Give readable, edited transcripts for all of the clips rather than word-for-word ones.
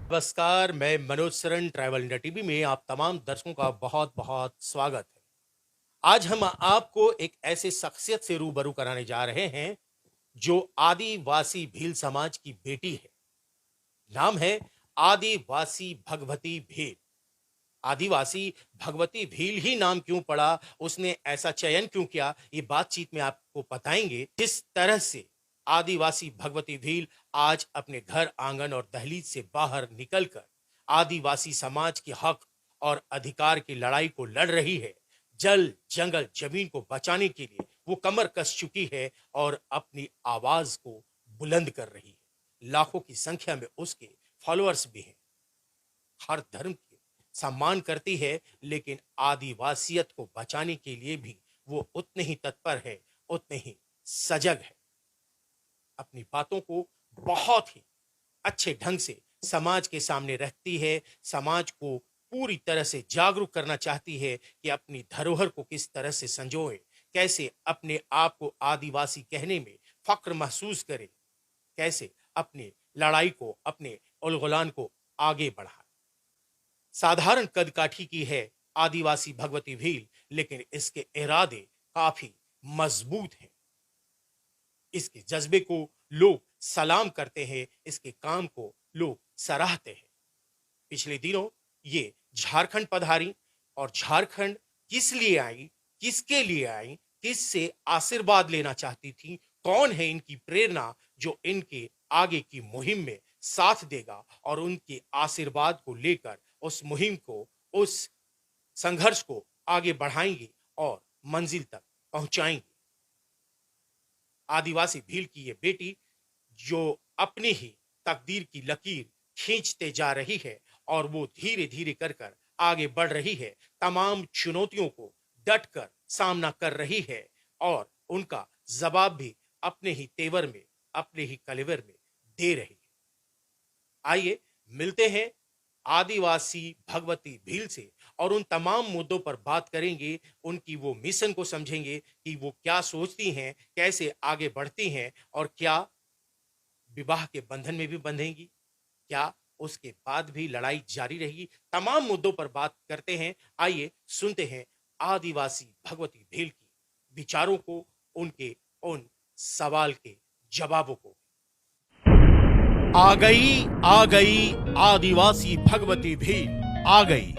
नमस्कार, मैं Manoj Saran travel India TV में आप तमाम दर्शकों का बहुत-बहुत स्वागत है। आज हम आपको एक ऐसे शख्सियत से रूबरू कराने जा रहे हैं, जो आदिवासी भील समाज की बेटी है। नाम है आदिवासी भगवती भील। आदिवासी भगवती भील ही नाम क्यों पड़ा, उसने ऐसा चयन क्यों किया, ये बातचीत में आपको बताएंगे। जिस तरह से आदिवासी भगवती भील आज अपने घर आंगन और दहलीज से बाहर निकलकर आदिवासी समाज के हक और अधिकार की लड़ाई को लड़ रही है, जल जंगल जमीन को बचाने के लिए वो कमर कस चुकी है और अपनी आवाज को बुलंद कर रही है। लाखों की संख्या में उसके फॉलोअर्स भी हैं। हर धर्म के सम्मान करती है, लेकिन आदिवासियत को बचाने के लिए भी वो उतने ही तत्पर है, उतने ही सजग है। अपनी बातों को बहुत ही अच्छे ढंग से समाज के सामने रखती है। समाज को पूरी तरह से जागरूक करना चाहती है कि अपनी धरोहर को किस तरह से संजोए, कैसे अपने आप को आदिवासी कहने में फक्र महसूस करे, कैसे अपनी लड़ाई को, अपने उलगुलान को आगे बढ़ाए। साधारण कद काठी की है आदिवासी भगवती भील, लेकिन इसके इरादे काफी मजबूत हैं। इसके जज्बे को लोग सलाम करते हैं, इसके काम को लोग सराहते हैं। पिछले दिनों ये झारखंड पधारी और झारखंड किस लिए आई, किसके लिए आई, किससे आशीर्वाद लेना चाहती थी, कौन है इनकी प्रेरणा जो इनके आगे की मुहिम में साथ देगा और उनके आशीर्वाद को लेकर उस मुहिम को, उस संघर्ष को आगे बढ़ाएंगे और मंजिल तक पहुंचाएंगे। आदिवासी भील की ये बेटी जो अपनी ही तकदीर की लकीर खींचते जा रही है और वो धीरे धीरे कर कर आगे बढ़ रही है, तमाम चुनौतियों को डट कर सामना कर रही है और उनका जवाब भी अपने ही तेवर में, अपने ही कलेवर में दे रही है। आइए मिलते हैं आदिवासी भगवती भील से और उन तमाम मुद्दों पर बात करेंगे, उनकी वो मिशन को समझेंगे कि वो क्या सोचती हैं, कैसे आगे बढ़ती हैं और क्या विवाह के बंधन में भी बंधेंगी, क्या उसके बाद भी लड़ाई जारी रहेगी। तमाम मुद्दों पर बात करते हैं। आइए सुनते हैं आदिवासी भगवती भील की विचारों को, उनके उन सवाल के जवाबों को। आ गई आदिवासी भगवती भील आ गई।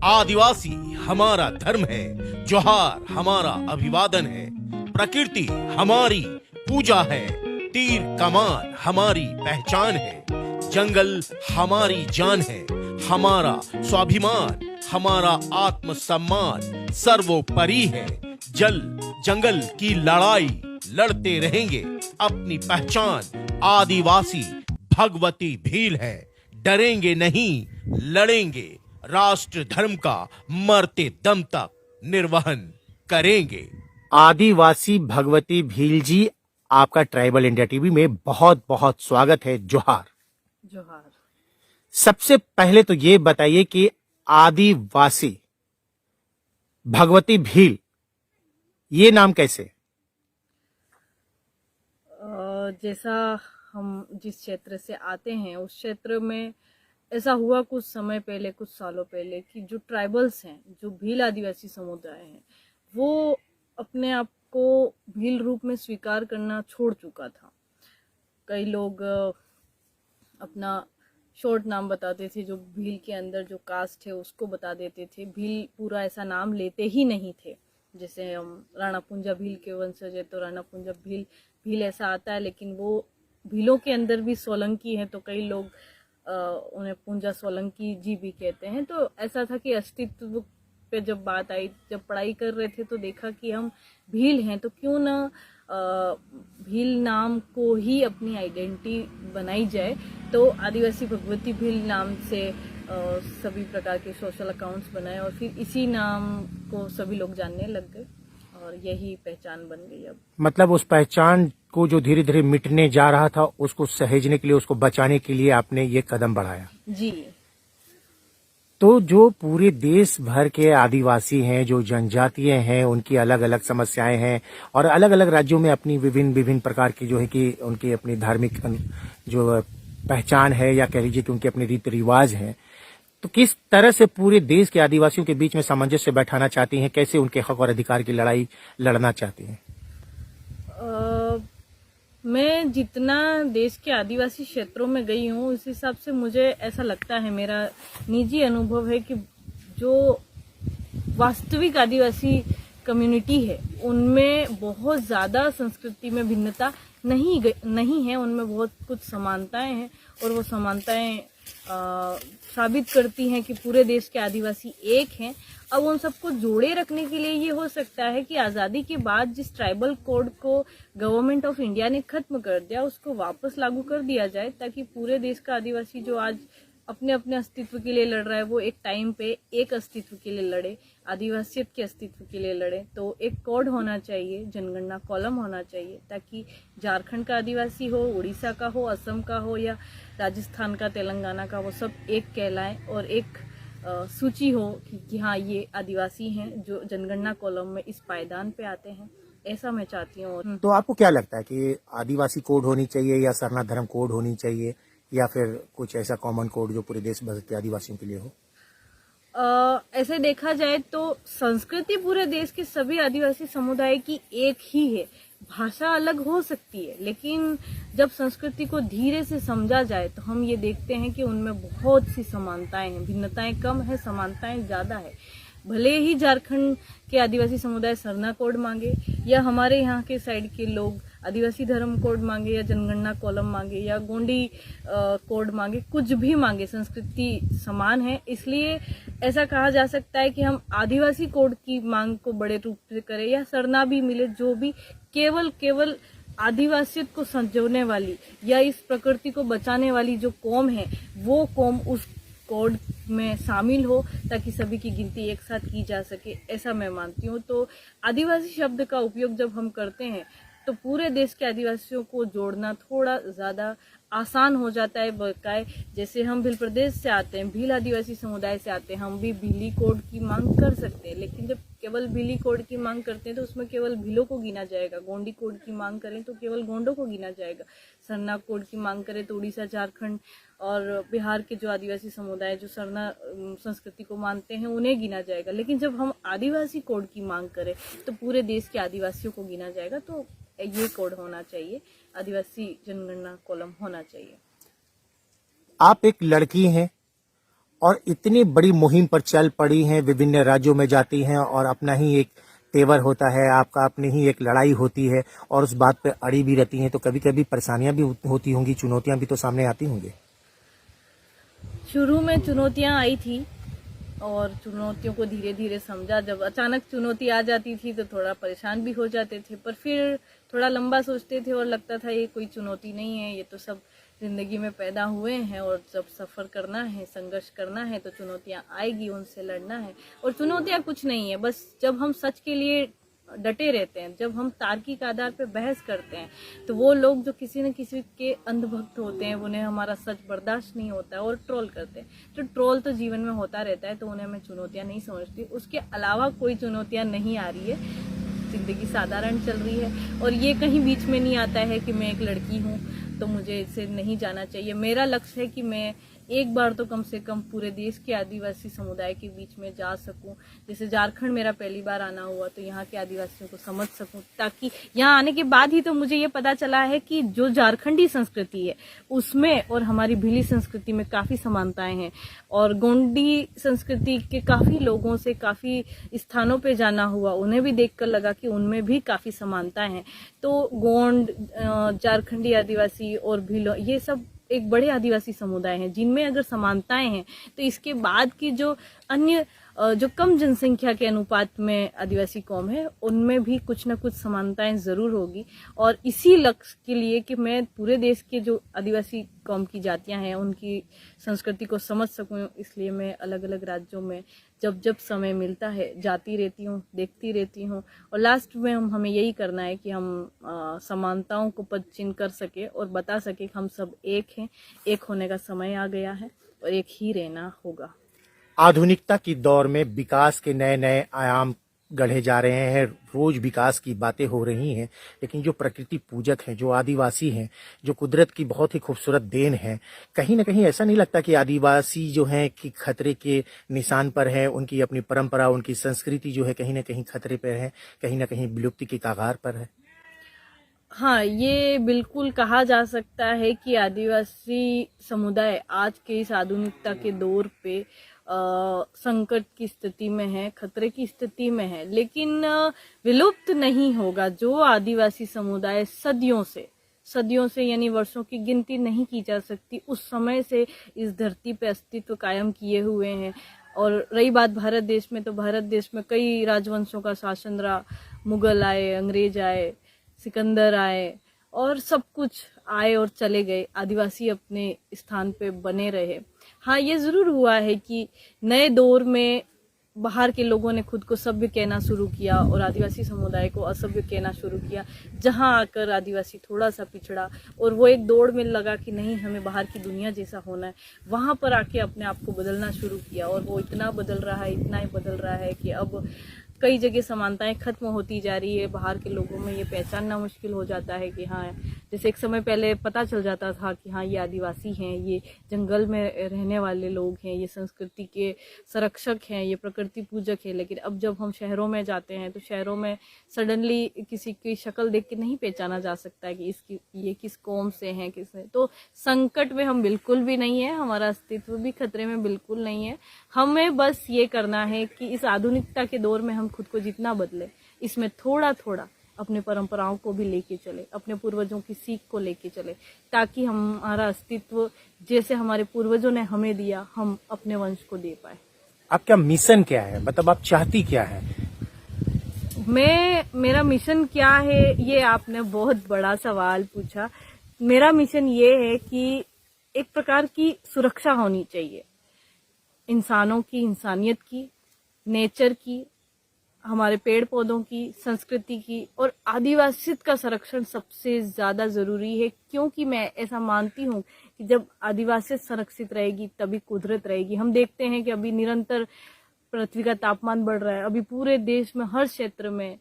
आदिवासी हमारा धर्म है, जोहार हमारा अभिवादन है, प्रकृति हमारी पूजा है, तीर कमान हमारी पहचान है, जंगल हमारी जान है, हमारा स्वाभिमान, हमारा आत्मसम्मान सर्वोपरि है। जल जंगल की लड़ाई लड़ते रहेंगे, अपनी पहचान आदिवासी भगवती भील है। डरेंगे नहीं, लड़ेंगे, राष्ट्र धर्म का मरते दम तक निर्वहन करेंगे। आदिवासी भगवती भील जी, आपका ट्राइबल इंडिया टीवी में बहुत बहुत स्वागत है। जोहार। जोहार। सबसे पहले तो ये बताइए कि आदिवासी भगवती भील ये नाम कैसे? जैसा हम जिस क्षेत्र से आते हैं उस क्षेत्र में ऐसा हुआ कुछ समय पहले, कुछ सालों पहले, कि जो ट्राइबल्स हैं, जो भील आदिवासी समुदाय हैं, वो अपने आप को भील रूप में स्वीकार करना छोड़ चुका था। कई लोग अपना शॉर्ट नाम बताते थे, जो भील के अंदर जो कास्ट है उसको बता देते थे। भील पूरा ऐसा नाम लेते ही नहीं थे। जैसे हम राणा पुंजा भील के वंशज है तो राणा पुंजा भील ऐसा आता है, लेकिन वो भीलों के अंदर भी सोलंकी है तो कई लोग उन्हें पुंजा सोलंकी जी भी कहते हैं। तो ऐसा था कि अस्तित्व पे जब बात आई, जब पढ़ाई कर रहे थे तो देखा कि हम भील हैं तो क्यों ना भील नाम को ही अपनी आइडेंटिटी बनाई जाए। तो आदिवासी भगवती भील नाम से सभी प्रकार के सोशल अकाउंट्स बनाए और फिर इसी नाम को सभी लोग जानने लग गए और यही पहचान बन गई। अब मतलब उस पहचान को जो धीरे धीरे मिटने जा रहा था, उसको सहेजने के लिए, उसको बचाने के लिए आपने ये कदम बढ़ाया जी। तो जो पूरे देश भर के आदिवासी हैं, जो जनजातीय हैं, उनकी अलग अलग समस्याएं हैं और अलग अलग राज्यों में अपनी विभिन्न विभिन्न प्रकार की जो है कि उनकी अपनी धार्मिक जो पहचान है या कह लीजिए कि उनके अपने रीति रिवाज हैं, तो किस तरह से पूरे देश के आदिवासियों के बीच में सामंजस्य बैठाना चाहती हैं, कैसे उनके हक और अधिकार की लड़ाई लड़ना चाहती हैं? मैं जितना देश के आदिवासी क्षेत्रों में गई हूँ उस हिसाब से मुझे ऐसा लगता है, मेरा निजी अनुभव है कि जो वास्तविक आदिवासी कम्युनिटी है उनमें बहुत ज़्यादा संस्कृति में भिन्नता नहीं है, उनमें बहुत कुछ समानताएं हैं और वो समानताएं साबित करती हैं कि पूरे देश के आदिवासी एक हैं। अब उन सबको जोड़े रखने के लिए ये हो सकता है कि आज़ादी के बाद जिस ट्राइबल कोड को गवर्नमेंट ऑफ इंडिया ने खत्म कर दिया उसको वापस लागू कर दिया जाए, ताकि पूरे देश का आदिवासी जो आज अपने अपने अस्तित्व के लिए लड़ रहा है वो एक टाइम पे एक अस्तित्व के लिए लड़े, आदिवासियत के अस्तित्व के लिए लड़े। तो एक कोड होना चाहिए, जनगणना कॉलम होना चाहिए, ताकि झारखंड का आदिवासी हो, उड़ीसा का हो, असम का हो या राजस्थान का, तेलंगाना का, वो सब एक कहलाए और एक सूची हो कि हाँ ये आदिवासी हैं जो जनगणना कॉलम में इस पायदान पे आते हैं। ऐसा मैं चाहती हूँ। तो आपको क्या लगता है कि आदिवासी कोड होनी चाहिए या सरना धर्म कोड होनी चाहिए या फिर कुछ ऐसा कॉमन कोड जो पूरे देश भर के आदिवासियों के लिए हो? ऐसे देखा जाए तो संस्कृति पूरे देश के सभी आदिवासी समुदाय की एक ही है। भाषा अलग हो सकती है, लेकिन जब संस्कृति को धीरे से समझा जाए तो हम ये देखते हैं कि उनमें बहुत सी समानताएं हैं, भिन्नताएं कम है, समानताएं ज्यादा है। भले ही झारखंड के आदिवासी समुदाय सरना कोड मांगे या हमारे यहाँ के साइड के लोग आदिवासी धर्म कोड मांगे या जनगणना कॉलम मांगे या गोंडी कोड मांगे, कुछ भी मांगे, संस्कृति समान है। इसलिए ऐसा कहा जा सकता है कि हम आदिवासी कोड की मांग को बड़े रूप से करें या सरना भी मिले, जो भी केवल आदिवासियत को संजोने वाली या इस प्रकृति को बचाने वाली जो कौम है वो कौम उस कोड में शामिल हो, ताकि सभी की गिनती एक साथ की जा सके, ऐसा मैं मानती हूँ। तो आदिवासी शब्द का उपयोग जब हम करते हैं तो पूरे देश के आदिवासियों को जोड़ना थोड़ा ज्यादा आसान हो जाता है। बकाए जैसे हम भील प्रदेश से आते हैं, भील आदिवासी समुदाय से आते हैं, हम भी भीली कोड की मांग कर सकते हैं, लेकिन जब केवल भीली कोड की मांग करते हैं तो उसमें केवल भीलों को गिना जाएगा। गोंडी कोड की मांग करें तो केवल गोंडों को गिना जाएगा। सरना कोड की मांग करें तो उड़ीसा, झारखंड और बिहार के जो आदिवासी समुदाय जो सरना संस्कृति को मानते हैं उन्हें गिना जाएगा। लेकिन जब हम आदिवासी कोड की मांग करें तो पूरे देश के आदिवासियों को गिना जाएगा। तो ये कोड होना चाहिए, आदिवासी जनगणना कॉलम होना चाहिए। आप एक लड़की हैं और इतनी बड़ी मुहिम पर चल पड़ी हैं, विभिन्न राज्यों में जाती हैं और अपना ही एक तेवर होता है, आपका अपनी ही एक लड़ाई होती है और उस बात पे अड़ी भी रहती हैं, तो कभी कभी परेशानियां भी होती होंगी, चुनौतियां भी तो सामने आती होंगी। शुरू में चुनौतियां आई थी और चुनौतियों को धीरे धीरे समझा। जब अचानक चुनौती आ जाती थी तो थोड़ा परेशान भी हो जाते थे, पर फिर थोड़ा लंबा सोचते थे और लगता था ये कोई चुनौती नहीं है, ये तो सब जिंदगी में पैदा हुए हैं और जब सफर करना है, संघर्ष करना है तो चुनौतियां आएगी, उनसे लड़ना है। और चुनौतियां कुछ नहीं है, बस जब हम सच के लिए डटे रहते हैं, जब हम तार्किक आधार पे बहस करते हैं, तो वो लोग जो किसी न किसी के अंधभक्त होते हैं, उन्हें हमारा सच बर्दाश्त नहीं होता है और ट्रोल करते हैं। तो ट्रोल तो जीवन में होता रहता है, तो उन्हें मैं चुनौतियां नहीं समझती। उसके अलावा कोई चुनौतियां नहीं आ रही है, जिंदगी साधारण चल रही है। और ये कहीं बीच में नहीं आता है कि मैं एक लड़की हूँ तो मुझे इससे नहीं जाना चाहिए। मेरा लक्ष्य है कि मैं एक बार तो कम से कम पूरे देश के आदिवासी समुदाय के बीच में जा सकूं। जैसे झारखंड मेरा पहली बार आना हुआ तो यहाँ के आदिवासियों को समझ सकूं, ताकि यहाँ आने के बाद ही तो मुझे ये पता चला है कि जो झारखंडी संस्कृति है उसमें और हमारी भीली संस्कृति में काफी समानताएं हैं। और गोंडी संस्कृति के काफी लोगों से काफी स्थानों पे जाना हुआ, उन्हें भी देखकर लगा कि उनमें भी काफी समानताएं हैं। तो गोंड, झारखंडी आदिवासी और भीलो, ये सब एक बड़े आदिवासी समुदाय हैं जिनमें अगर समानताएं हैं तो इसके बाद की जो अन्य जो कम जनसंख्या के अनुपात में आदिवासी कौम है उनमें भी कुछ न कुछ समानताएं जरूर होगी। और इसी लक्ष्य के लिए कि मैं पूरे देश के जो आदिवासी कौम की जातियां हैं उनकी संस्कृति को समझ सकूं, इसलिए मैं अलग अलग राज्यों में जब जब समय मिलता है जाती रहती हूँ, देखती रहती हूँ। और लास्ट में हमें यही करना है कि हम समानताओं को पदचिह्न कर सके और बता सके कि हम सब एक हैं, एक होने का समय आ गया है और एक ही रहना होगा। आधुनिकता की दौर में विकास के नए नए आयाम गढ़े जा रहे हैं, रोज विकास की बातें हो रही हैं, लेकिन जो प्रकृति पूजक हैं, जो आदिवासी हैं, जो कुदरत की बहुत ही खूबसूरत देन है, कहीं ना कहीं ऐसा नहीं लगता कि आदिवासी जो हैं कि खतरे के निशान पर है, उनकी अपनी परंपरा, उनकी संस्कृति जो है कहीं ना कहीं खतरे पर है, कहीं ना कहीं विलुप्ति की कगार पर है? हाँ, ये बिल्कुल कहा जा सकता है कि आदिवासी समुदाय आज के इस आधुनिकता के दौर पे संकट की स्थिति में है, खतरे की स्थिति में है, लेकिन विलुप्त नहीं होगा। जो आदिवासी समुदाय सदियों से यानी वर्षों की गिनती नहीं की जा सकती, उस समय से इस धरती पे अस्तित्व कायम किए हुए हैं। और रही बात भारत देश में, तो भारत देश में कई राजवंशों का शासन रहा। मुगल आए, अंग्रेज आए, सिकंदर आए और सब कुछ आए और चले गए, आदिवासी अपने स्थान पे बने रहे। हाँ, ये जरूर हुआ है कि नए दौर में बाहर के लोगों ने खुद को सभ्य कहना शुरू किया और आदिवासी समुदाय को असभ्य कहना शुरू किया, जहां आकर आदिवासी थोड़ा सा पिछड़ा और वो एक दौड़ में लगा कि नहीं, हमें बाहर की दुनिया जैसा होना है। वहां पर आके अपने आप को बदलना शुरू किया और वो इतना बदल रहा है, इतना ही बदल रहा है कि अब कई जगह समानताएं खत्म होती जा रही है। बाहर के लोगों में ये पहचानना मुश्किल हो जाता है कि हाँ, जैसे एक समय पहले पता चल जाता था कि हाँ, ये आदिवासी हैं, ये जंगल में रहने वाले लोग हैं, ये संस्कृति के संरक्षक हैं, ये प्रकृति पूजक है। लेकिन अब जब हम शहरों में जाते हैं तो शहरों में सडनली किसी की शक्ल देख के नहीं पहचाना जा सकता है कि ये किस कौम से हैं, किस है। तो संकट में हम बिल्कुल भी नहीं है, हमारा अस्तित्व भी खतरे में बिल्कुल नहीं है। हमें बस ये करना है कि इस आधुनिकता के दौर में हम खुद को जितना बदले, इसमें थोड़ा थोड़ा अपने परंपराओं को भी लेके चले, अपने पूर्वजों की सीख को लेके चले, ताकि हमारा अस्तित्व जैसे हमारे पूर्वजों ने हमें दिया, हम अपने वंश को दे पाए। आपका मिशन क्या है, मतलब आप चाहती क्या है? मेरा मिशन क्या है, ये आपने बहुत बड़ा सवाल पूछा। मेरा मिशन ये है कि एक प्रकार की सुरक्षा होनी चाहिए, इंसानों की, इंसानियत की, नेचर की, हमारे पेड़ पौधों की, संस्कृति की, और आदिवासियत का संरक्षण सबसे ज्यादा जरूरी है। क्योंकि मैं ऐसा मानती हूँ कि जब आदिवासियत संरक्षित रहेगी तभी कुदरत रहेगी। हम देखते हैं कि अभी निरंतर पृथ्वी का तापमान बढ़ रहा है। अभी पूरे देश में हर क्षेत्र में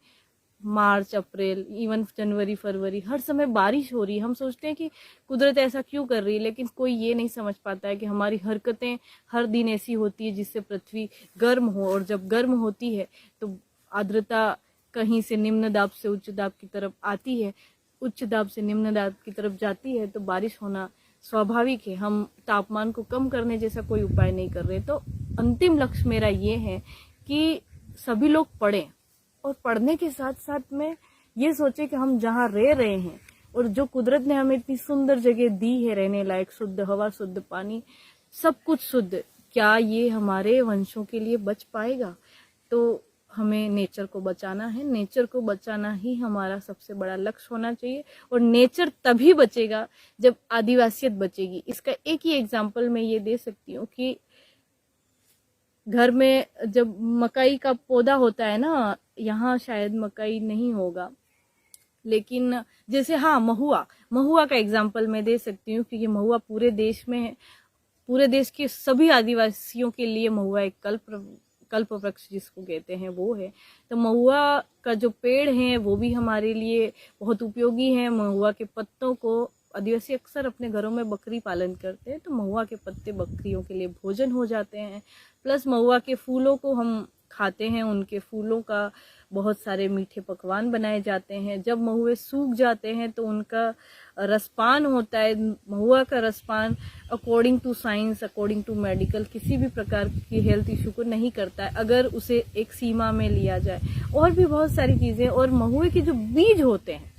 मार्च, अप्रैल, इवन जनवरी, फरवरी, हर समय बारिश हो रही है। हम सोचते हैं कि कुदरत ऐसा क्यों कर रही है, लेकिन कोई ये नहीं समझ पाता है कि हमारी हरकतें हर दिन ऐसी होती है जिससे पृथ्वी गर्म हो, और जब गर्म होती है तो आर्द्रता कहीं से निम्न दाब से उच्च दाब की तरफ आती है, उच्च दाब से निम्न दाब की तरफ जाती है, तो बारिश होना स्वाभाविक है। हम तापमान को कम करने जैसा कोई उपाय नहीं कर रहे। तो अंतिम लक्ष्य मेरा ये है कि सभी लोग पढ़ें, और पढ़ने के साथ साथ में ये सोचे कि हम जहाँ रह रहे हैं और जो कुदरत ने हमें इतनी सुंदर जगह दी है रहने लायक, शुद्ध हवा, शुद्ध पानी, सब कुछ शुद्ध, क्या ये हमारे वंशों के लिए बच पाएगा? तो हमें नेचर को बचाना है। नेचर को बचाना ही हमारा सबसे बड़ा लक्ष्य होना चाहिए, और नेचर तभी बचेगा जब आदिवासियत बचेगी। इसका एक ही एग्जाम्पल मैं ये दे सकती हूँ कि घर में जब मकई का पौधा होता है ना, यहाँ शायद मकई नहीं होगा, लेकिन जैसे हाँ, महुआ का एग्जाम्पल मैं दे सकती हूँ, क्योंकि महुआ पूरे देश में है। पूरे देश के सभी आदिवासियों के लिए महुआ एक कल्प वृक्ष जिसको कहते हैं वो है। तो महुआ का जो पेड़ है वो भी हमारे लिए बहुत उपयोगी है। महुआ के पत्तों को आदिवासी अक्सर अपने घरों में बकरी पालन करते हैं, तो महुआ के पत्ते बकरियों के लिए भोजन हो जाते हैं। प्लस महुआ के फूलों को हम खाते हैं, उनके फूलों का बहुत सारे मीठे पकवान बनाए जाते हैं। जब महुए सूख जाते हैं तो उनका रसपान होता है। महुआ का रसपान according to science, according to medical, किसी भी प्रकार की हेल्थ इशू को नहीं करता है अगर उसे एक सीमा में लिया जाए। और भी बहुत सारी चीजें। और महुए के जो बीज होते हैं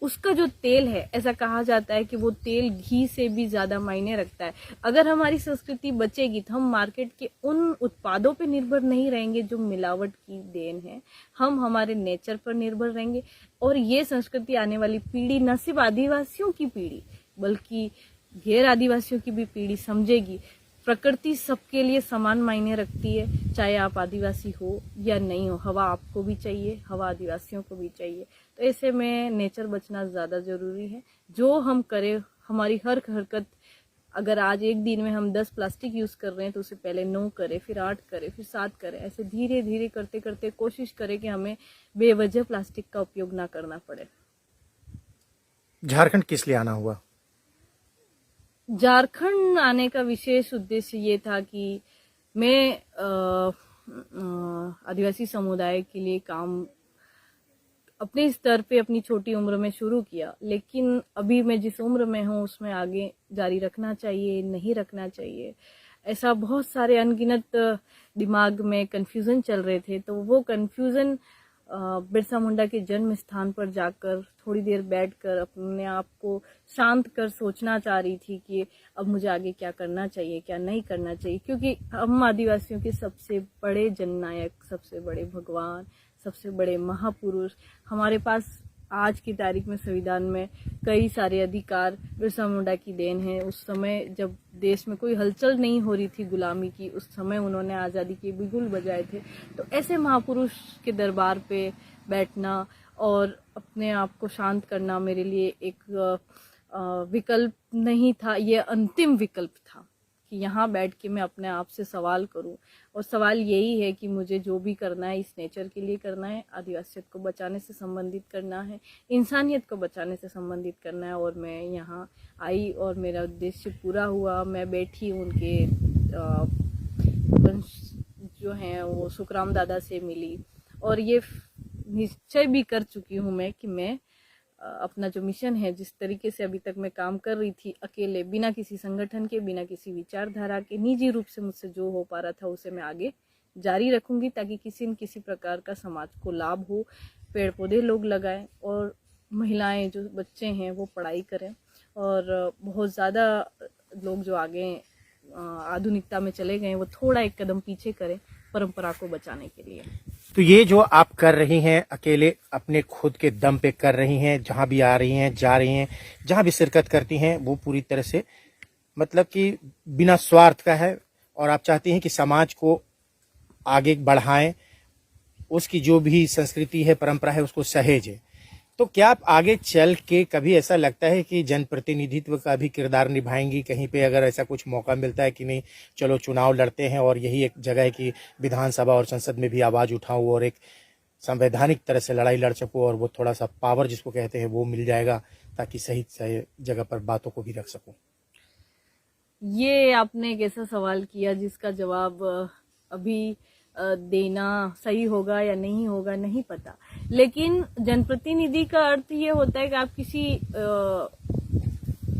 उसका जो तेल है, ऐसा कहा जाता है कि वो तेल घी से भी ज्यादा मायने रखता है। अगर हमारी संस्कृति बचेगी तो हम मार्केट के उन उत्पादों पे निर्भर नहीं रहेंगे जो मिलावट की देन है, हम हमारे नेचर पर निर्भर रहेंगे। और ये संस्कृति आने वाली पीढ़ी, न सिर्फ आदिवासियों की पीढ़ी बल्कि गैर आदिवासियों की भी पीढ़ी समझेगी। प्रकृति सबके लिए समान मायने रखती है, चाहे आप आदिवासी हो या नहीं हो। हवा आपको भी चाहिए, हवा आदिवासियों को भी चाहिए। तो ऐसे में नेचर बचना ज्यादा जरूरी है। जो हम करें, हमारी हर हरकत अगर आज एक दिन में हम 10 प्लास्टिक यूज कर रहे हैं तो उससे पहले 9 करें, फिर 8 करें, फिर 7 करें। ऐसे धीरे धीरे करते करते कोशिश करें कि हमें बेवजह प्लास्टिक का उपयोग ना करना पड़े। झारखंड किस लिए आना हुआ? झारखंड आने का विशेष उद्देश्य ये था कि मैं आदिवासी समुदाय के लिए काम अपने स्तर पे अपनी छोटी उम्र में शुरू किया, लेकिन अभी मैं जिस उम्र में हूँ उसमें आगे जारी रखना चाहिए, नहीं रखना चाहिए, ऐसा बहुत सारे अनगिनत दिमाग में कंफ्यूजन चल रहे थे। तो वो कंफ्यूजन बिरसा मुंडा के जन्म स्थान पर जाकर थोड़ी देर बैठकर अपने आप को शांत कर सोचना चाह रही थी कि अब मुझे आगे क्या करना चाहिए, क्या नहीं करना चाहिए। क्योंकि हम आदिवासियों के सबसे बड़े जननायक, सबसे बड़े भगवान, सबसे बड़े महापुरुष, हमारे पास आज की तारीख में संविधान में कई सारे अधिकार बिरसा मुंडा की देन है। उस समय जब देश में कोई हलचल नहीं हो रही थी गुलामी की, उस समय उन्होंने आज़ादी के बिगुल बजाए थे। तो ऐसे महापुरुष के दरबार पे बैठना और अपने आप को शांत करना मेरे लिए एक विकल्प नहीं था, ये अंतिम विकल्प था कि यहाँ बैठ के मैं अपने आप से सवाल करूं। और सवाल यही है कि मुझे जो भी करना है इस नेचर के लिए करना है, आदिवासियत को बचाने से संबंधित करना है, इंसानियत को बचाने से संबंधित करना है। और मैं यहाँ आई और मेरा उद्देश्य पूरा हुआ। मैं बैठी उनके जो हैं वो सुखराम दादा से मिली और ये निश्चय भी कर चुकी हूँ मैं कि मैं अपना जो मिशन है, जिस तरीके से अभी तक मैं काम कर रही थी अकेले, बिना किसी संगठन के, बिना किसी विचारधारा के, निजी रूप से मुझसे जो हो पा रहा था उसे मैं आगे जारी रखूंगी, ताकि किसी न किसी प्रकार का समाज को लाभ हो। पेड़ पौधे लोग लगाएं और महिलाएं, जो बच्चे हैं वो पढ़ाई करें, और बहुत ज़्यादा लोग जो आगे आधुनिकता में चले गए वो थोड़ा एक कदम पीछे करें परंपरा को बचाने के लिए। तो ये जो आप कर रही हैं अकेले अपने खुद के दम पे कर रही हैं, जहां भी आ रही हैं, जा रही हैं, जहां भी शिरकत करती हैं, वो पूरी तरह से मतलब कि बिना स्वार्थ का है और आप चाहती हैं कि समाज को आगे बढ़ाएं, उसकी जो भी संस्कृति है, परंपरा है, उसको सहेजें। तो क्या आप आगे चल के कभी ऐसा लगता है कि जनप्रतिनिधित्व का भी किरदार निभाएंगी कहीं पे, अगर ऐसा कुछ मौका मिलता है कि नहीं चलो चुनाव लड़ते हैं और यही एक जगह है कि विधानसभा और संसद में भी आवाज उठाऊं और एक संवैधानिक तरह से लड़ाई लड़ सकूं और वो थोड़ा सा पावर जिसको कहते हैं वो मिल जाएगा, ताकि सही सही जगह पर बातों को भी रख सकूं? ये आपने एक ऐसा सवाल किया जिसका जवाब अभी देना सही होगा या नहीं होगा नहीं पता। लेकिन जनप्रतिनिधि का अर्थ ये होता है कि आप किसी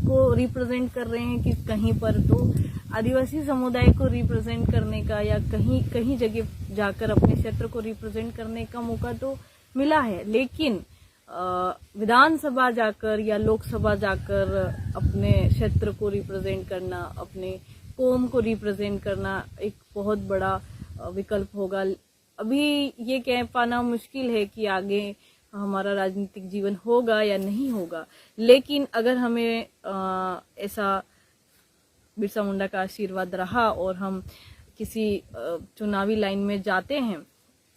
को रिप्रेजेंट कर रहे हैं कि कहीं पर, तो आदिवासी समुदाय को रिप्रेजेंट करने का या कहीं जगह जाकर अपने क्षेत्र को रिप्रेजेंट करने का मौका तो मिला है। लेकिन विधानसभा जाकर या लोकसभा जाकर अपने क्षेत्र को रिप्रेजेंट करना, अपने कौम को रिप्रेजेंट करना एक बहुत बड़ा विकल्प होगा। अभी ये कह पाना मुश्किल है कि आगे हमारा राजनीतिक जीवन होगा या नहीं होगा। लेकिन अगर हमें ऐसा बिरसा मुंडा का आशीर्वाद रहा और हम किसी चुनावी लाइन में जाते हैं,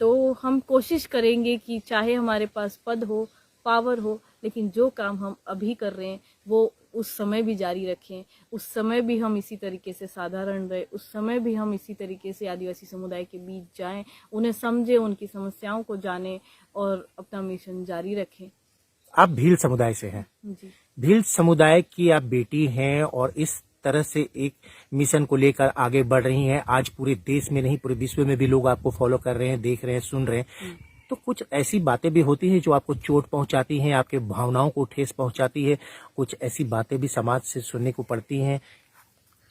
तो हम कोशिश करेंगे कि चाहे हमारे पास पद हो, पावर हो, लेकिन जो काम हम अभी कर रहे हैं वो उस समय भी जारी रखें, उस समय भी हम इसी तरीके से साधारण रहे, उस समय भी हम इसी तरीके से आदिवासी समुदाय के बीच जाएं, उन्हें समझें, उनकी समस्याओं को जानें और अपना मिशन जारी रखें। आप भील समुदाय से हैं जी। भील समुदाय की आप बेटी हैं और इस तरह से एक मिशन को लेकर आगे बढ़ रही हैं। आज पूरे देश में नहीं पूरे विश्व में भी लोग आपको फॉलो कर रहे हैं, देख रहे हैं, सुन रहे हैं। तो कुछ ऐसी बातें भी होती हैं जो आपको चोट पहुंचाती हैं, आपके भावनाओं को ठेस पहुंचाती है। कुछ ऐसी बातें भी समाज से सुनने को पड़ती हैं,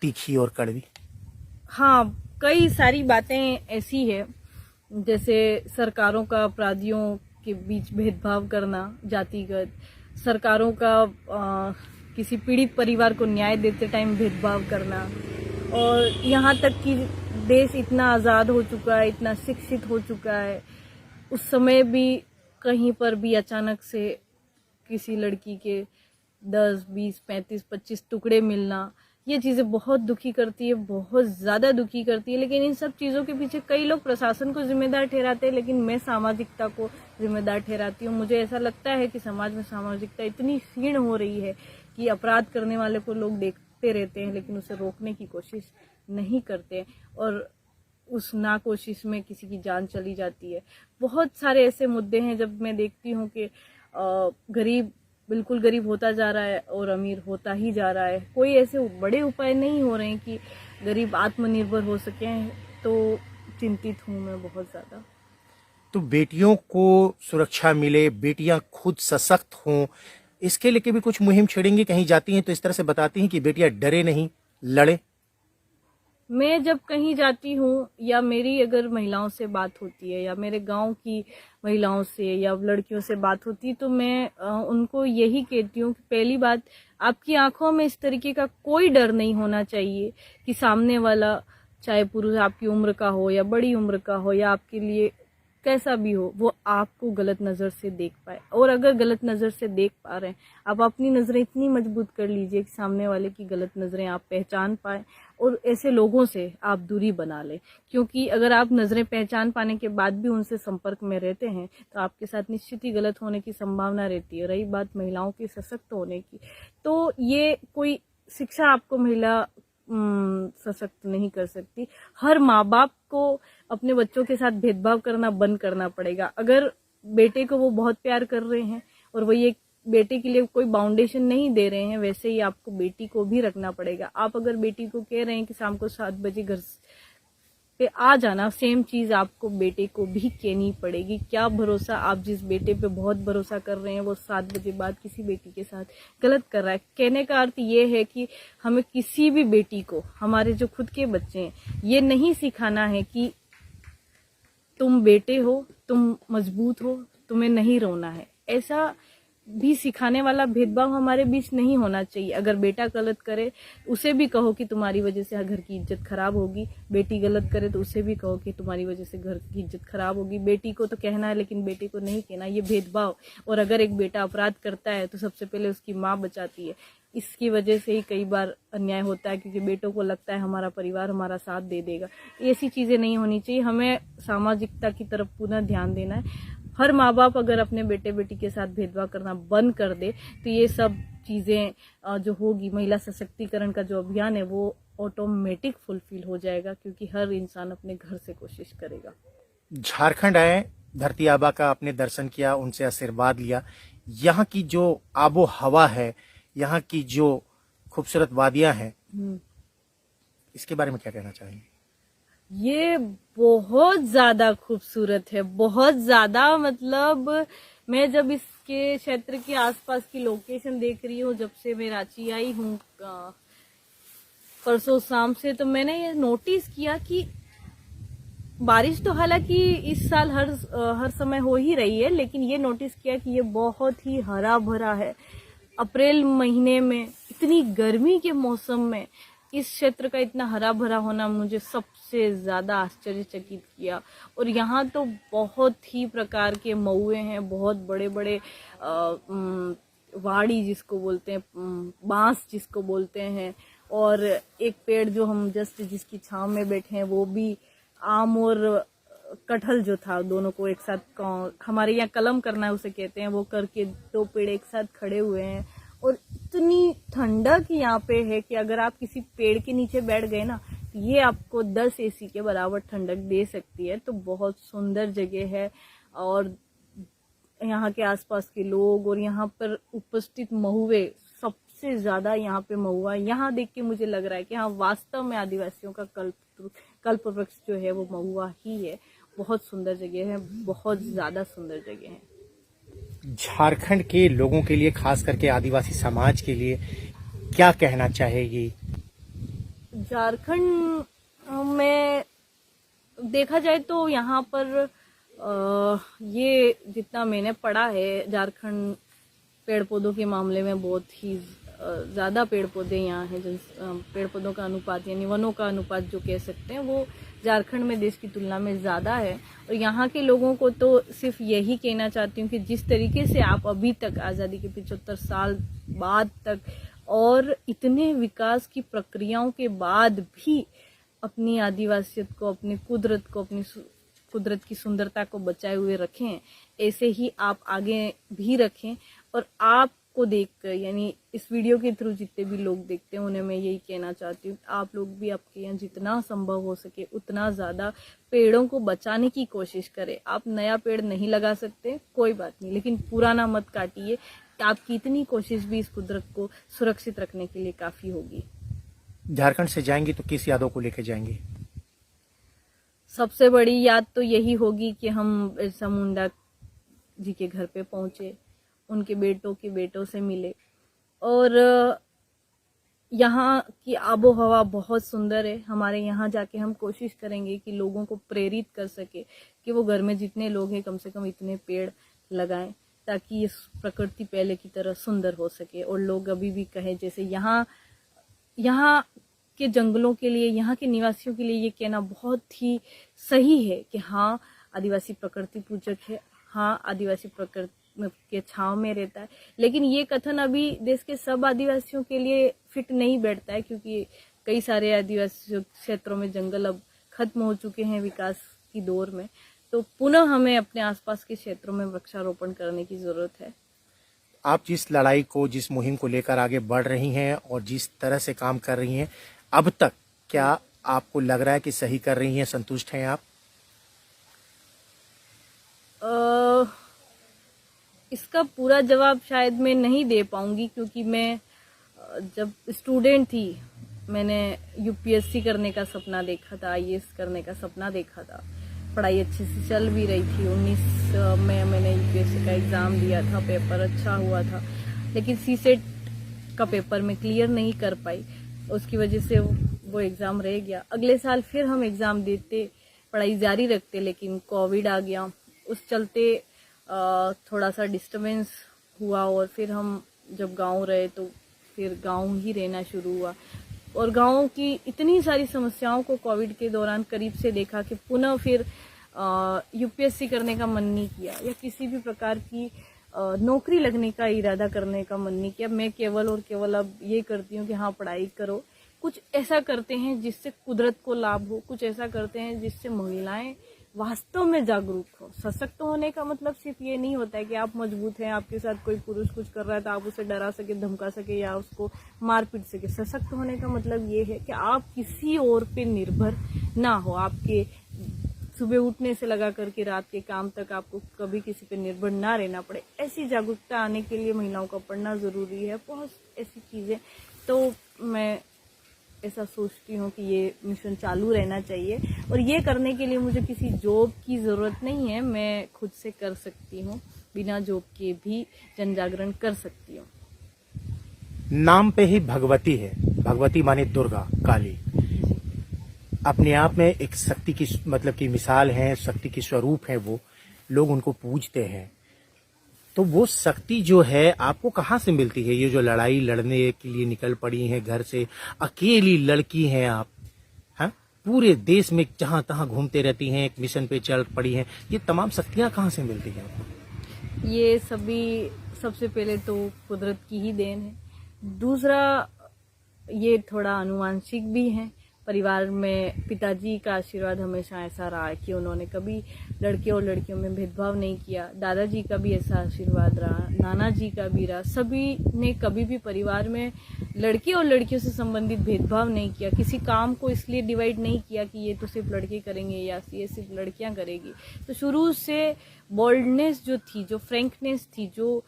तीखी और कड़वी। हाँ, कई सारी बातें ऐसी है, जैसे सरकारों का अपराधियों के बीच भेदभाव करना, जातिगत, सरकारों का किसी पीड़ित परिवार को न्याय देते टाइम भेदभाव करना, और यहाँ तक कि देश इतना आज़ाद हो चुका है, इतना शिक्षित हो चुका है, उस समय भी कहीं पर भी अचानक से किसी लड़की के 10, 20, 35, 25 टुकड़े मिलना, ये चीज़ें बहुत दुखी करती है, बहुत ज़्यादा दुखी करती है। लेकिन इन सब चीज़ों के पीछे कई लोग प्रशासन को जिम्मेदार ठहराते हैं, लेकिन मैं सामाजिकता को जिम्मेदार ठहराती हूँ। मुझे ऐसा लगता है कि समाज में सामाजिकता इतनी क्षीण हो रही है कि अपराध करने वाले को लोग देखते करते रहते हैं, लेकिन उसे रोकने की कोशिश नहीं करते और उस ना कोशिश में किसी की जान चली जाती है। बहुत सारे ऐसे मुद्दे हैं जब मैं देखती हूँ कि गरीब बिल्कुल गरीब होता जा रहा है और अमीर होता ही जा रहा है। कोई ऐसे बड़े उपाय नहीं हो रहे हैं कि गरीब आत्मनिर्भर हो सके, तो चिंतित हूँ मैं बहुत ज़्यादा। तो बेटियों को सुरक्षा मिले, बेटियां खुद सशक्त हों, इसके लिए भी कुछ मुहिम छेड़ेंगी? कहीं जाती हैं तो इस तरह से बताती हैं कि बेटियां डरे नहीं, लड़े। मैं जब कहीं जाती हूँ या मेरी अगर महिलाओं से बात होती है या मेरे गांव की महिलाओं से या लड़कियों से बात होती है, तो मैं उनको यही कहती हूँ कि पहली बात, आपकी आंखों में इस तरीके का कोई डर नहीं होना चाहिए कि सामने वाला, चाहे पुरुष आपकी उम्र का हो या बड़ी उम्र का हो या आपके लिए कैसा भी हो, वो आपको गलत नज़र से देख पाए। और अगर गलत नज़र से देख पा रहे हैं, आप अपनी नज़रें इतनी मजबूत कर लीजिए कि सामने वाले की गलत नज़रें आप पहचान पाए और ऐसे लोगों से आप दूरी बना लें। क्योंकि अगर आप नज़रें पहचान पाने के बाद भी उनसे संपर्क में रहते हैं तो आपके साथ निश्चित ही गलत होने की संभावना रहती है। रही बात महिलाओं की सशक्त होने की, तो ये कोई शिक्षा आपको महिला सशक्त नहीं कर सकती। हर माँ बाप को अपने बच्चों के साथ भेदभाव करना बंद करना पड़ेगा। अगर बेटे को वो बहुत प्यार कर रहे हैं और वही एक बेटे के लिए कोई बाउंडेशन नहीं दे रहे हैं, वैसे ही आपको बेटी को भी रखना पड़ेगा। आप अगर बेटी को कह रहे हैं कि शाम को 7 बजे घर पे आ जाना, सेम चीज आपको बेटे को भी कहनी पड़ेगी। क्या भरोसा, आप जिस बेटे पे बहुत भरोसा कर रहे हैं वो 7 बजे बाद किसी बेटी के साथ गलत कर रहा है। कहने का अर्थ ये है कि हमें किसी भी बेटी को, हमारे जो खुद के बच्चे हैं, ये नहीं सिखाना है कि तुम बेटे हो, तुम मजबूत हो, तुम्हें नहीं रोना है। ऐसा भी सिखाने वाला भेदभाव हमारे बीच नहीं होना चाहिए। अगर बेटा गलत करे उसे भी कहो कि तुम्हारी वजह से घर की इज्जत खराब होगी, बेटी गलत करे तो उसे भी कहो कि तुम्हारी वजह से घर की इज्जत खराब होगी। बेटी को तो कहना है लेकिन बेटे को नहीं कहना, ये भेदभाव। और अगर एक बेटा अपराध करता है तो सबसे पहले उसकी माँ बचाती है। इसकी वजह से ही कई बार अन्याय होता है, क्योंकि बेटों को लगता है हमारा परिवार हमारा साथ दे देगा। ऐसी चीजें नहीं होनी चाहिए। हमें सामाजिकता की तरफ पुनः ध्यान देना है। हर माँ बाप अगर अपने बेटे बेटी के साथ भेदभाव करना बंद कर दे तो ये सब चीजें जो होगी, महिला सशक्तिकरण का जो अभियान है वो ऑटोमेटिक फुलफिल हो जाएगा, क्योंकि हर इंसान अपने घर से कोशिश करेगा। झारखंड आए, धरती आबा का आपने दर्शन किया, उनसे आशीर्वाद लिया। यहाँ की जो आबो हवा है, यहाँ की जो खूबसूरत वादियां हैं, इसके बारे में क्या कहना चाहेंगे? ये बहुत ज्यादा खूबसूरत है, बहुत ज्यादा। मतलब मैं जब इसके क्षेत्र के आसपास की लोकेशन देख रही हूँ, जब से मैं रांची आई हूँ परसों शाम से, तो मैंने ये नोटिस किया कि बारिश तो हालांकि इस साल हर समय हो ही रही है, लेकिन ये नोटिस किया कि ये बहुत ही हरा भरा है। अप्रैल महीने में इतनी गर्मी के मौसम में इस क्षेत्र का इतना हरा भरा होना मुझे सबसे ज्यादा आश्चर्यचकित किया। और यहाँ तो बहुत ही प्रकार के महुए हैं, बहुत बड़े बड़े वाड़ी जिसको बोलते हैं, बांस जिसको बोलते हैं, और एक पेड़ जो हम जस्ट जिसकी छांव में बैठे हैं वो भी आम और कटहल जो था, दोनों को एक साथ, हमारे यहाँ कलम करना है उसे कहते हैं, वो करके 2 पेड़ एक साथ खड़े हुए हैं। और इतनी ठंडक यहाँ पे है कि अगर आप किसी पेड़ के नीचे बैठ गए ना, ये आपको 10 एसी के बराबर ठंडक दे सकती है। तो बहुत सुंदर जगह है। और यहाँ के आसपास के लोग और यहाँ पर उपस्थित महुए, सबसे ज्यादा यहाँ पे महुआ, यहाँ देख के मुझे लग रहा है कि हाँ, वास्तव में आदिवासियों का कल्प वृक्ष जो है वो महुआ ही है। बहुत सुंदर जगह है, बहुत ज्यादा सुंदर जगह है। झारखंड के लोगों के लिए, खास करके आदिवासी समाज के लिए क्या कहना चाहेगी? झारखंड में देखा जाए तो यहाँ पर ये जितना मैंने पढ़ा है, झारखंड पेड़ पौधों के मामले में बहुत ही ज्यादा पेड़ पौधे यहाँ हैं। पेड़ पौधों का अनुपात यानी वनों का अनुपात जो कह सकते हैं, वो झारखंड में देश की तुलना में ज्यादा है। और यहाँ के लोगों को तो सिर्फ यही कहना चाहती हूँ कि जिस तरीके से आप अभी तक आज़ादी के 75 साल बाद तक और इतने विकास की प्रक्रियाओं के बाद भी अपनी आदिवासियत को, अपनी कुदरत को, अपनी कुदरत की सुंदरता को बचाए हुए रखें, ऐसे ही आप आगे भी रखें। और आप को देखकर, यानी इस वीडियो के थ्रू जितने भी लोग देखते हैं उन्हें मैं यही कहना चाहती हूँ, आप लोग भी आपके यहाँ जितना संभव हो सके उतना ज़्यादा पेड़ों को बचाने की कोशिश करें। आप नया पेड़ नहीं लगा सकते, कोई बात नहीं, लेकिन पुराना मत काटिए। आपकी इतनी कोशिश भी इस कुदरत को सुरक्षित रखने के लिए काफ़ी होगी। झारखंड से जाएंगी तो किस यादों को लेकर जाएंगी? सबसे बड़ी याद तो यही होगी कि हम बिरसा मुंडा जी के घर पे पहुंचे, उनके बेटों के बेटों से मिले, और यहाँ की आबो हवा बहुत सुंदर है। हमारे यहाँ जाके हम कोशिश करेंगे कि लोगों को प्रेरित कर सके कि वो घर में जितने लोग हैं कम से कम इतने पेड़ लगाएं, ताकि ये प्रकृति पहले की तरह सुंदर हो सके। और लोग अभी भी कहें, जैसे यहाँ के जंगलों के लिए, यहाँ के निवासियों के लिए ये कहना बहुत ही सही है कि हाँ, आदिवासी प्रकृति पूजक है, हाँ, आदिवासी प्रकृति के छांव में रहता है। लेकिन ये कथन अभी देश के सब आदिवासियों के लिए फिट नहीं बैठता है, क्योंकि कई सारे आदिवासी क्षेत्रों में जंगल अब खत्म हो चुके हैं विकास की दौर में। तो पुनः हमें अपने आसपास के क्षेत्रों में वृक्षारोपण करने की जरूरत है। आप जिस लड़ाई को, जिस मुहिम को लेकर आगे बढ़ रही हैं और जिस तरह से काम कर रही हैं अब तक, क्या आपको लग रहा है कि सही कर रही हैं, संतुष्ट हैं आप? इसका पूरा जवाब शायद मैं नहीं दे पाऊंगी, क्योंकि मैं जब स्टूडेंट थी मैंने यूपीएससी करने का सपना देखा था, आईएएस करने का सपना देखा था। पढ़ाई अच्छे से चल भी रही थी। 19 में मैंने यूपीएससी का एग्ज़ाम दिया था, पेपर अच्छा हुआ था, लेकिन सीसेट का पेपर मैं क्लियर नहीं कर पाई। उसकी वजह से वो एग्ज़ाम रह गया। अगले साल फिर हम एग्ज़ाम देते, पढ़ाई जारी रखते, लेकिन कोविड आ गया। उस चलते थोड़ा सा डिस्टर्बेंस हुआ, और फिर हम जब गांव रहे तो फिर गांव ही रहना शुरू हुआ। और गांव की इतनी सारी समस्याओं को कोविड के दौरान करीब से देखा कि पुनः फिर यूपीएससी करने का मन नहीं किया, या किसी भी प्रकार की नौकरी लगने का इरादा करने का मन नहीं किया। मैं केवल और केवल अब ये करती हूँ कि हाँ, पढ़ाई करो, कुछ ऐसा करते हैं जिससे कुदरत को लाभ हो, कुछ ऐसा करते हैं जिससे महिलाएं वास्तव में जागरूक हो। सशक्त होने का मतलब सिर्फ ये नहीं होता है कि आप मजबूत हैं, आपके साथ कोई पुरुष कुछ कर रहा है तो आप उसे डरा सके, धमका सके या उसको मार पीट सके। सशक्त होने का मतलब ये है कि आप किसी और पे निर्भर ना हो। आपके सुबह उठने से लगा करके रात के काम तक आपको कभी किसी पे निर्भर ना रहना पड़े। ऐसी जागरूकता आने के लिए महिलाओं का पढ़ना जरूरी है, बहुत ऐसी चीजें। तो मैं ऐसा सोचती हूँ कि ये मिशन चालू रहना चाहिए, और ये करने के लिए मुझे किसी जॉब की ज़रूरत नहीं है। मैं खुद से कर सकती हूँ, बिना जॉब के भी जन जागरण कर सकती हूँ। नाम पे ही भगवती है, भगवती माने दुर्गा, काली। अपने आप में एक शक्ति की, मतलब की मिसाल है, शक्ति की स्वरूप है वो, लोग उनको पूजते हैं। तो वो शक्ति जो है आपको कहाँ से मिलती है? ये जो लड़ाई लड़ने के लिए निकल पड़ी हैं घर से, अकेली लड़की हैं आप, हाँ, पूरे देश में जहां तहां घूमते रहती हैं, एक मिशन पे चल पड़ी हैं, ये तमाम शक्तियां कहाँ से मिलती हैं आपको? ये सभी सबसे पहले तो कुदरत की ही देन है। दूसरा, ये थोड़ा अनुवांशिक भी है। परिवार में पिताजी का आशीर्वाद हमेशा ऐसा रहा है कि उन्होंने कभी लड़के और लड़कियों में भेदभाव नहीं किया। दादाजी का भी ऐसा आशीर्वाद रहा, नाना जी का भी रहा। सभी ने कभी भी परिवार में लड़के और लड़कियों से संबंधित भेदभाव नहीं किया। किसी काम को इसलिए डिवाइड नहीं किया कि ये तो सिर्फ लड़के करेंगे या ये सिर्फ लड़कियां करेगी। तो शुरू से बोल्डनेस जो थी, जो फ्रैंकनेस थी, जो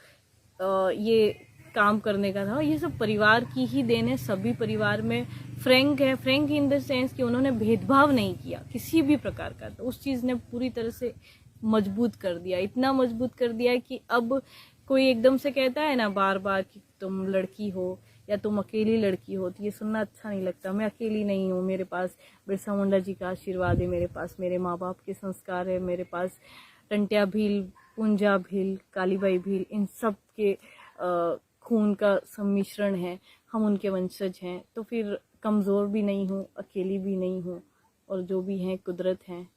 ये काम करने का था, ये सब परिवार की ही देन है। सभी परिवार में फ्रैंक है, फ्रैंक इन द सेंस कि उन्होंने भेदभाव नहीं किया किसी भी प्रकार का। तो उस चीज ने पूरी तरह से मजबूत कर दिया, इतना मजबूत कर दिया कि अब कोई एकदम से कहता है ना बार बार कि तुम लड़की हो या तुम अकेली लड़की हो, तो ये सुनना अच्छा नहीं लगता। मैं अकेली नहीं हूँ, मेरे पास बिरसा मुंडा जी का आशीर्वाद है, मेरे पास मेरे माँ बाप के संस्कार है, मेरे पास टंट्या भील, पुंजा भील, कालीबाई भील, इन सब के खून का सम्मिश्रण है। हम उनके वंशज हैं, तो फिर कमज़ोर भी नहीं हूँ, अकेली भी नहीं हूँ, और जो भी हैं कुदरत हैं,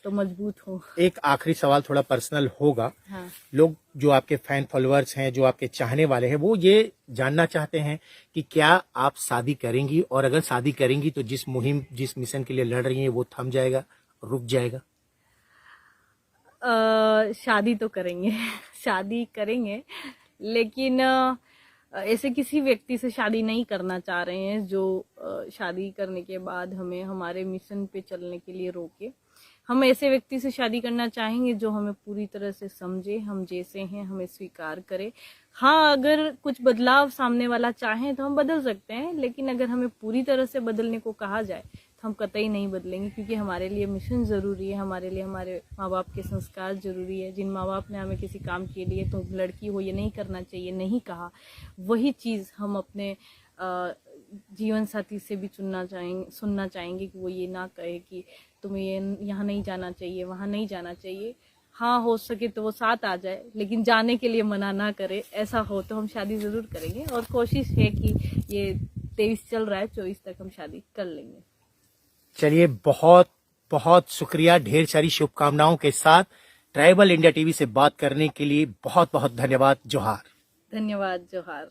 तो मजबूत हूँ। एक आखिरी सवाल थोड़ा पर्सनल होगा। हाँ। लोग जो आपके फैन फॉलोअर्स हैं, जो आपके चाहने वाले हैं, वो ये जानना चाहते हैं कि क्या आप शादी करेंगी, और अगर शादी करेंगी तो जिस मुहिम, जिस मिशन के लिए लड़ रही हैं वो थम जाएगा, रुक जाएगा? शादी तो करेंगे शादी करेंगे, लेकिन ऐसे किसी व्यक्ति से शादी नहीं करना चाह रहे हैं जो शादी करने के बाद हमें हमारे मिशन पे चलने के लिए रोके। हम ऐसे व्यक्ति से शादी करना चाहेंगे जो हमें पूरी तरह से समझे, हम जैसे हैं हमें स्वीकार करे। हाँ, अगर कुछ बदलाव सामने वाला चाहे तो हम बदल सकते हैं, लेकिन अगर हमें पूरी तरह से बदलने को कहा जाए तो हम कतई नहीं बदलेंगे, क्योंकि हमारे लिए मिशन ज़रूरी है, हमारे लिए हमारे माँ बाप के संस्कार ज़रूरी है। जिन माँ बाप ने हमें किसी काम के लिए तुम लड़की हो ये नहीं करना चाहिए नहीं कहा, वही चीज़ हम अपने जीवन साथी से भी सुनना चाहेंगे कि वो ये ना कहे कि तुम्हें ये यहाँ नहीं जाना चाहिए, वहाँ नहीं जाना चाहिए। हाँ, हो सके तो वो साथ आ जाए, लेकिन जाने के लिए मना ना करे। ऐसा हो तो हम शादी ज़रूर करेंगे और कोशिश है कि ये 23 चल रहा है, 24 तक हम शादी कर लेंगे। चलिए, बहुत बहुत शुक्रिया। ढेर सारी शुभकामनाओं के साथ ट्राइबल इंडिया टीवी से बात करने के लिए बहुत बहुत धन्यवाद। जोहार। धन्यवाद। जोहार।